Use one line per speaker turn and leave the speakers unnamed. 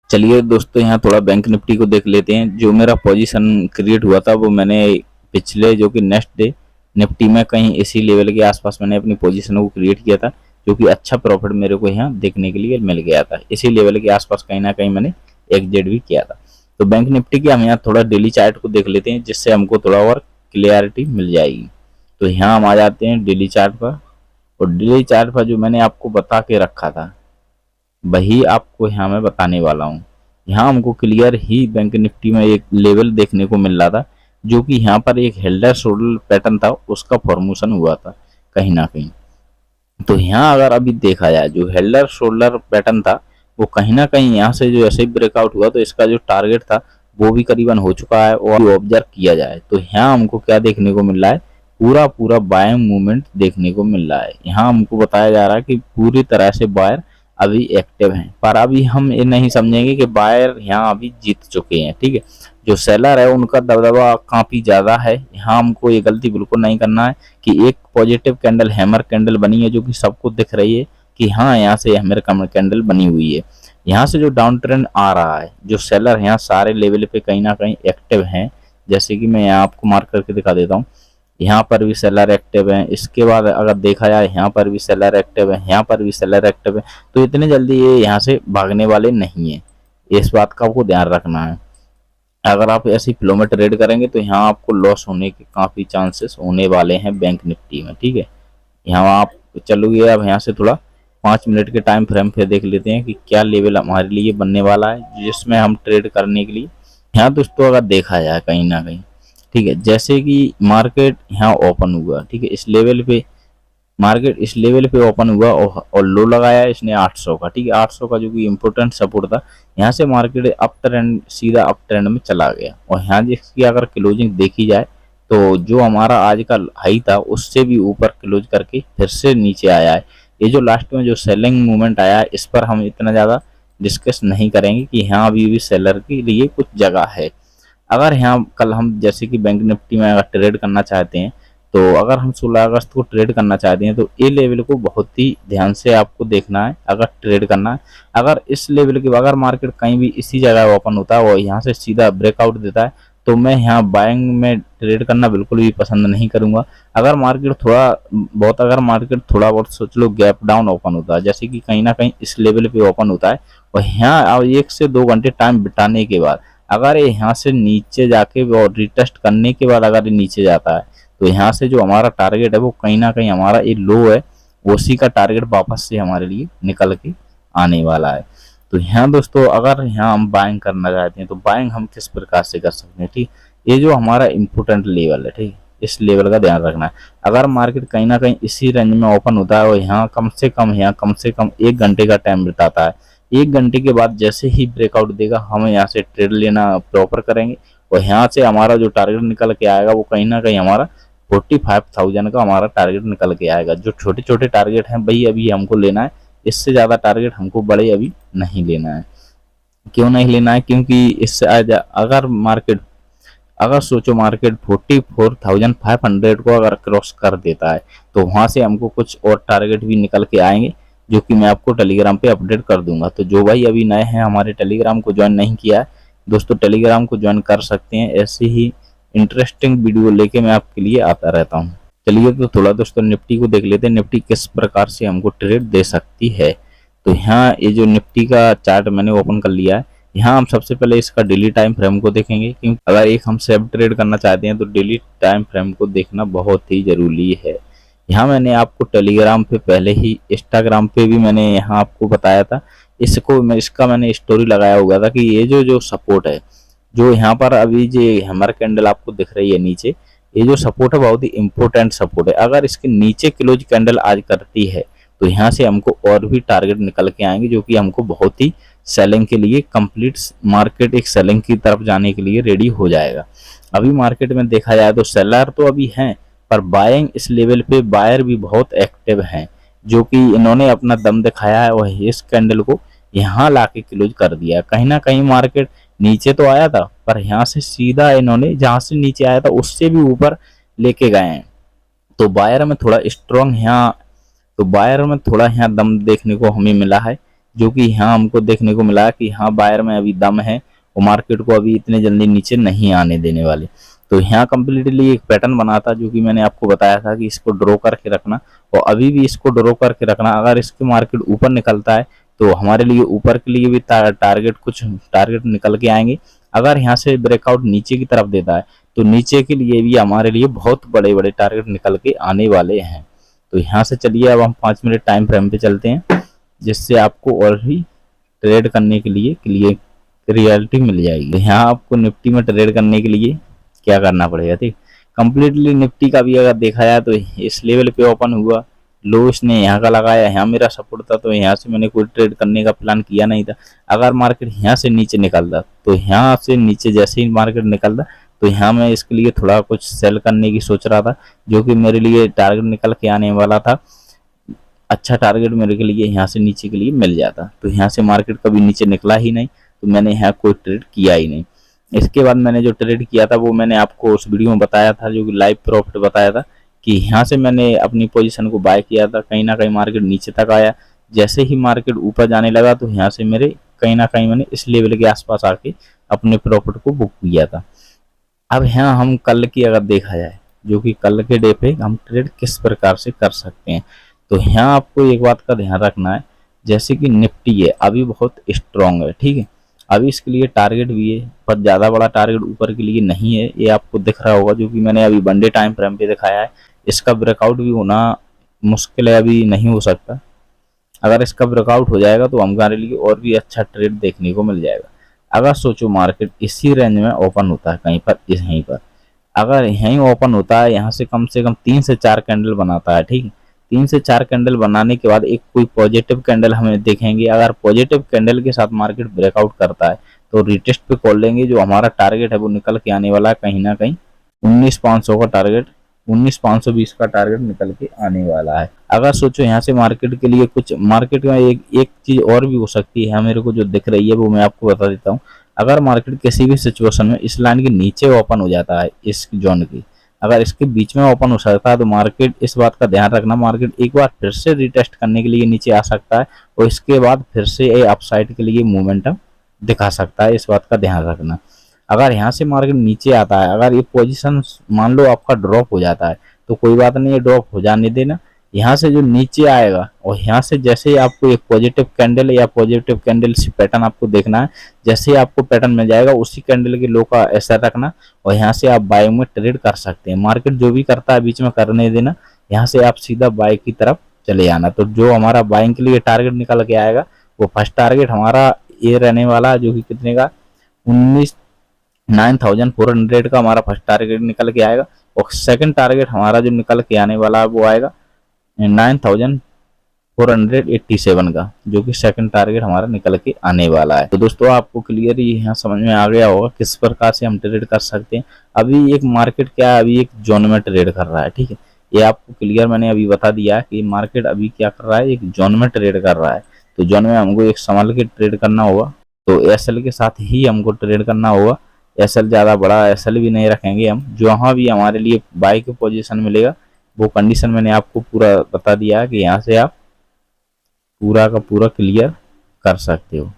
चलिए दोस्तों, यहाँ थोड़ा बैंक निफ्टी को देख लेते हैं। जो मेरा पोजीशन क्रिएट हुआ था वो मैंने पिछले जो कि नेक्स्ट डे निफ्टी में कहीं इसी लेवल के आसपास मैंने अपनी पोजीशन को क्रिएट किया था, जो कि अच्छा प्रॉफिट मेरे को यहाँ देखने के लिए मिल गया था। इसी लेवल के आसपास कहीं ना कहीं मैंने एग्जिट भी किया था। तो बैंक निफ्टी की हम यहाँ थोड़ा डेली चार्ट को देख लेते हैं, जिससे हमको थोड़ा और क्लियरिटी मिल जाएगी। तो यहाँ हम आ जाते हैं डेली चार्ट पर, और डेली चार्ट पर जो मैंने आपको बता के रखा था वही आपको यहाँ मैं बताने वाला हूँ। यहाँ हमको क्लियर ही बैंक निफ्टी में एक लेवल देखने को मिल रहा था, जो कि यहाँ पर एक हेल्डर शोल्डर पैटर्न था, उसका फॉर्मेशन हुआ था कहीं ना कहीं। तो यहाँ अगर अभी देखा जाए जो हेल्डर शोल्डर पैटर्न था वो कहीं ना कहीं यहाँ से जो ऐसे ही ब्रेकआउट हुआ, तो इसका जो टारगेट था वो भी करीबन हो चुका है। और ऑब्जर्व किया जाए तो यहाँ हमको क्या देखने को मिल रहा है, पूरा पूरा बाइंग मूवमेंट देखने को मिल रहा है। यहाँ हमको बताया जा रहा है कि पूरी तरह से बायर अभी एक्टिव हैं, पर अभी हम ये नहीं समझेंगे कि बायर यहाँ अभी जीत चुके हैं। ठीक है, जो सेलर है उनका दबदबा काफी ज्यादा है। यहाँ हमको ये गलती बिल्कुल नहीं करना है कि एक पॉजिटिव कैंडल हैमर कैंडल बनी है, जो कि सबको दिख रही है कि हाँ यहाँ से हैमर कैंडल बनी हुई है। यहाँ से जो डाउन ट्रेंड आ रहा है, जो सेलर यहाँ सारे लेवल पे कहीं ना कहीं एक्टिव हैं। जैसे कि मैं यहाँ आपको मार्क करके दिखा देता हूँ, यहाँ पर भी सेलर एक्टिव है। इसके बाद अगर देखा जाए यहाँ पर भी सेलर एक्टिव है, यहाँ पर भी सेलर एक्टिव है। तो इतने जल्दी ये यहाँ से भागने वाले नहीं है, इस बात का आपको ध्यान रखना है। अगर आप ऐसी फ्लो में ट्रेड करेंगे तो यहाँ आपको लॉस होने के काफ़ी चांसेस होने वाले हैं बैंक निफ्टी में। ठीक है, यहाँ आप चलोगे। अब यहाँ से थोड़ा 5 मिनट के टाइम फ्रेम पे देख लेते हैं कि क्या लेवल हमारे लिए बनने वाला है जिसमें हम ट्रेड करने के लिए। यहाँ दोस्तों अगर देखा जाए कहीं ना कहीं, ठीक है, जैसे कि मार्केट यहाँ ओपन हुआ, ठीक है, इस लेवल पे मार्केट इस लेवल पे ओपन हुआ और लो लगाया इसने 800 का। ठीक है, 800 का जो कि इम्पोर्टेंट सपोर्ट था। यहाँ से मार्केट अप ट्रेंड सीधा अप ट्रेंड में चला गया, और यहाँ जिसकी अगर क्लोजिंग देखी जाए तो जो हमारा आज का हाई था उससे भी ऊपर क्लोज करके फिर से नीचे आया है। ये जो लास्ट में जो सेलिंग मूवमेंट आया है, इस पर हम इतना ज़्यादा डिस्कस नहीं करेंगे कि यहाँ अभी भी सेलर के लिए कुछ जगह है। अगर यहाँ कल हम जैसे कि बैंक निफ्टी में अगर ट्रेड करना चाहते हैं, तो अगर हम 16 अगस्त को ट्रेड करना चाहते हैं तो ये लेवल को बहुत ही ध्यान से आपको देखना है अगर ट्रेड करना है। अगर इस लेवल के अगर मार्केट कहीं भी इसी जगह ओपन होता है और यहाँ से सीधा ब्रेकआउट देता है, तो मैं यहाँ बाइंग में ट्रेड करना बिल्कुल भी पसंद नहीं करूंगा। अगर मार्केट थोड़ा बहुत सोच लो गैप डाउन ओपन होता है, जैसे कि कहीं ना कहीं इस लेवल पे ओपन होता है, और यहाँ 1 से 2 घंटे टाइम बिताने के बाद अगर ये यहाँ से नीचे जाके और रिटेस्ट करने के बाद अगर ये नीचे जाता है, तो यहाँ से जो हमारा टारगेट है वो कहीं ना कहीं हमारा ये लो है, उसी का टारगेट वापस से हमारे लिए निकल के आने वाला है। तो यहाँ दोस्तों अगर यहाँ हम बाइंग करना चाहते हैं तो बाइंग हम किस प्रकार से कर सकते हैं। ठीक, ये जो हमारा इम्पोर्टेंट लेवल है, ठीक, इस लेवल का ध्यान रखना है। अगर मार्केट कहीं ना कहीं इसी रेंज में ओपन होता है और यहाँ कम से कम 1 घंटे का टाइम बिताता है, 1 घंटे के बाद जैसे ही ब्रेकआउट देगा हम यहाँ से ट्रेड लेना प्रॉपर करेंगे, और यहाँ से हमारा जो टारगेट निकल के आएगा वो कहीं ना कहीं हमारा 45,000 का हमारा टारगेट निकल के आएगा। जो छोटे छोटे टारगेट हैं वही अभी हमको लेना है, इससे ज़्यादा टारगेट हमको बड़े अभी नहीं लेना है। क्यों नहीं लेना है? क्योंकि इससे अगर सोचो मार्केट 44,500 को अगर क्रॉस कर देता है, तो वहां से हमको कुछ और टारगेट भी निकल के आएंगे, जो कि मैं आपको टेलीग्राम पे अपडेट कर दूंगा। तो जो भाई अभी नए हैं हमारे टेलीग्राम को ज्वाइन नहीं किया है, दोस्तों टेलीग्राम को ज्वाइन कर सकते हैं। ऐसे ही इंटरेस्टिंग वीडियो लेके मैं आपके लिए आता रहता हूँ। चलिए तो थोड़ा दोस्तों निफ्टी को देख लेते हैं, निफ्टी किस प्रकार से हमको ट्रेड दे सकती है। तो यहाँ ये जो निफ्टी का चार्ट मैंने ओपन कर लिया है, यहाँ हम सबसे पहले इसका डेली टाइम फ्रेम को देखेंगे, क्योंकि अगर एक हम सेव ट्रेड करना चाहते हैं तो डेली टाइम फ्रेम को देखना बहुत ही जरूरी है। यहाँ मैंने आपको टेलीग्राम पे पहले ही, इंस्टाग्राम पे भी मैंने यहाँ आपको बताया था, इसका मैंने स्टोरी लगाया हुआ था कि ये जो सपोर्ट है, जो यहाँ पर अभी जो हैमर कैंडल आपको दिख रही है नीचे, ये जो सपोर्ट है बहुत ही इंपॉर्टेंट सपोर्ट है। अगर इसके नीचे क्लोज कैंडल आज करती है तो यहाँ से हमको और भी टारगेट निकल के आएंगे, जो कि हमको बहुत ही सेलिंग के लिए कंप्लीट मार्केट एक सेलिंग की तरफ जाने के लिए रेडी हो जाएगा। अभी मार्केट में देखा जाए तो सेलर तो अभी हैं, पर बाइंग इस लेवल पे बायर भी बहुत एक्टिव हैं, जो कि इन्होंने अपना दम दिखाया है और इस कैंडल को यहाँ लाके क्लोज कर दिया। कहीं ना कहीं मार्केट नीचे तो आया था, पर यहाँ से सीधा इन्होंने जहाँ से नीचे आया था उससे भी ऊपर लेके गए हैं। तो बायर में थोड़ा स्ट्रॉन्ग यहाँ दम देखने को हमें मिला है। जो कि यहाँ हमको देखने को मिला कि हाँ बायर में अभी दम है और मार्केट को अभी इतने जल्दी नीचे नहीं आने देने वाले। तो यहाँ कम्प्लीटली एक पैटर्न बना था जो कि मैंने आपको बताया था कि इसको ड्रॉ करके रखना, और अभी भी इसको ड्रॉ करके रखना। अगर इसके मार्केट ऊपर निकलता है तो हमारे लिए ऊपर के लिए भी टारगेट कुछ टारगेट निकल के आएंगे। अगर यहाँ से ब्रेकआउट नीचे की तरफ देता है तो नीचे के लिए भी हमारे लिए बहुत बड़े बड़े टारगेट निकल के आने वाले हैं। तो यहाँ से चलिए अब हम 5 मिनट टाइम फ्रेम पे चलते हैं, जिससे आपको और भी ट्रेड करने के लिए रियलिटी मिल जाएगी। यहाँ आपको निफ्टी में ट्रेड करने के लिए क्या करना पड़ेगा, ठीक। कंप्लीटली निफ्टी का भी अगर देखा जाए तो इस लेवल पे ओपन हुआ, लो इसने यहाँ का लगाया, यहाँ मेरा सपोर्ट था, तो यहाँ से मैंने कोई ट्रेड करने का प्लान किया नहीं था। अगर मार्केट यहाँ से नीचे निकलता तो यहाँ से नीचे जैसे ही मार्केट निकलता तो यहाँ मैं इसके लिए थोड़ा कुछ सेल करने की सोच रहा था, जो कि मेरे लिए टारगेट निकल के आने वाला था। अच्छा टारगेट मेरे के लिए यहाँ से नीचे के लिए मिल जाता। तो यहाँ से मार्केट कभी नीचे निकला ही नहीं, तो मैंने यहाँ कोई ट्रेड किया ही नहीं। इसके बाद मैंने जो ट्रेड किया था वो मैंने आपको उस वीडियो में बताया था, जो कि लाइव प्रॉफिट बताया था कि यहाँ से मैंने अपनी पोजीशन को बाय किया था। कहीं ना कहीं मार्केट नीचे तक आया, जैसे ही मार्केट ऊपर जाने लगा तो यहाँ से मेरे कहीं ना कहीं मैंने इस लेवल के आसपास आके अपने प्रॉफिट को बुक किया था। अब यहाँ हम कल की अगर देखा जाए, जो कि कल के डे पे हम ट्रेड किस प्रकार से कर सकते हैं, तो यहाँ आपको एक बात का ध्यान रखना है, जैसे कि निफ्टी है अभी बहुत स्ट्रॉन्ग है, ठीक है। अभी इसके लिए टारगेट भी है, पर ज़्यादा बड़ा टारगेट ऊपर के लिए नहीं है, ये आपको दिख रहा होगा, जो कि मैंने अभी वन डे टाइम फ्रेम पे दिखाया है। इसका ब्रेकआउट भी होना मुश्किल है, अभी नहीं हो सकता। अगर इसका ब्रेकआउट हो जाएगा तो हमारे लिए और भी अच्छा ट्रेड देखने को मिल जाएगा। अगर सोचो मार्केट इसी रेंज में ओपन होता है कहीं पर, यहीं पर अगर यहीं ओपन होता है, यहाँ से कम 3 से 4 कैंडल बनाता है, ठीक है। 3 से 4 कैंडल बनाने के बाद एक कोई पॉजिटिव कैंडल हमें देखेंगे। अगर पॉजिटिव कैंडल के साथ मार्केट ब्रेकआउट करता है तो रिटेस्ट पे कॉल लेंगे। जो हमारा टारगेट है वो निकल के आने वाला है कहीं ना कहीं 19,500 का टारगेट, 19,520 का टारगेट निकल के आने वाला है। अगर सोचो यहाँ से मार्केट के लिए कुछ, मार्केट में एक चीज और भी हो सकती है मेरे को जो दिख रही है, वो मैं आपको बता देता हूँ। अगर मार्केट किसी भी सिचुएशन में इस लाइन के नीचे ओपन हो जाता है, इस जोन की, अगर इसके बीच में ओपन हो सकता है, तो मार्केट, इस बात का ध्यान रखना, मार्केट एक बार फिर से रिटेस्ट करने के लिए नीचे आ सकता है और इसके बाद फिर से अपसाइड के लिए मोमेंटम दिखा सकता है। इस बात का ध्यान रखना। अगर यहाँ से मार्केट नीचे आता है, अगर ये पोजीशन मान लो आपका ड्रॉप हो जाता है, तो कोई बात नहीं है, ड्रॉप हो जाने देना। यहाँ से जो नीचे आएगा और यहाँ से जैसे ही आपको एक पॉजिटिव कैंडल या पॉजिटिव कैंडल से पैटर्न आपको देखना है, जैसे ही आपको पैटर्न मिल जाएगा उसी कैंडल के लो का असर रखना और यहाँ से आप बाइंग में ट्रेड कर सकते हैं। मार्केट जो भी करता है बीच में करने देना, यहाँ से आप सीधा बाय की तरफ चले जाना। तो जो हमारा बाइंग के लिए टारगेट निकल के आएगा, वो फर्स्ट टारगेट हमारा ये रहने वाला है, जो कि कितने का 9,400 का हमारा फर्स्ट टारगेट निकल के आएगा। और सेकंड टारगेट हमारा जो निकल के आने वाला है वो आएगा 9,487 का, जो कि सेकंड टारगेट हमारा निकल के आने वाला है। तो दोस्तों आपको क्लियर ये यहाँ समझ में आ गया होगा किस प्रकार से हम ट्रेड कर सकते हैं। अभी एक मार्केट क्या है, अभी एक जोन में ट्रेड कर रहा है, ठीक है। ये आपको क्लियर मैंने अभी बता दिया कि मार्केट अभी क्या कर रहा है, एक जोन में ट्रेड कर रहा है। तो जोन में हमको एक संभल के ट्रेड करना होगा, तो एसएल के साथ ही हमको ट्रेड करना होगा। एसएल ज़्यादा बड़ा एसएल भी नहीं रखेंगे हम, जहाँ भी हमारे लिए बाई की पोजीशन मिलेगा वो कंडीशन मैंने आपको पूरा बता दिया कि यहाँ से आप पूरा का पूरा क्लियर कर सकते हो।